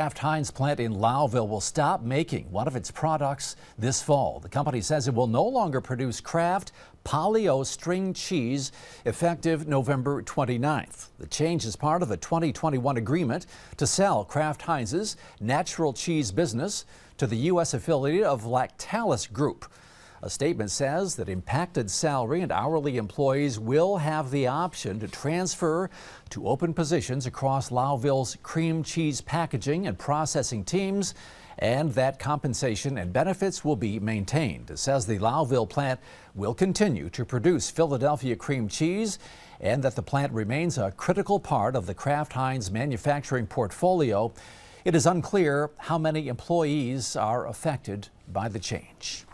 Kraft Heinz plant in Lowville will stop making one of its products this fall. The company says it will no longer produce Kraft Polio string cheese effective November 29th. The change is part of a 2021 agreement to sell Kraft Heinz's natural cheese business to the U.S. affiliate of Lactalis Group. A statement says that impacted salary and hourly employees will have the option to transfer to open positions across Lowville's cream cheese packaging and processing teams, and that compensation and benefits will be maintained. It says the Lowville plant will continue to produce Philadelphia cream cheese and that the plant remains a critical part of the Kraft Heinz manufacturing portfolio. It is unclear how many employees are affected by the change.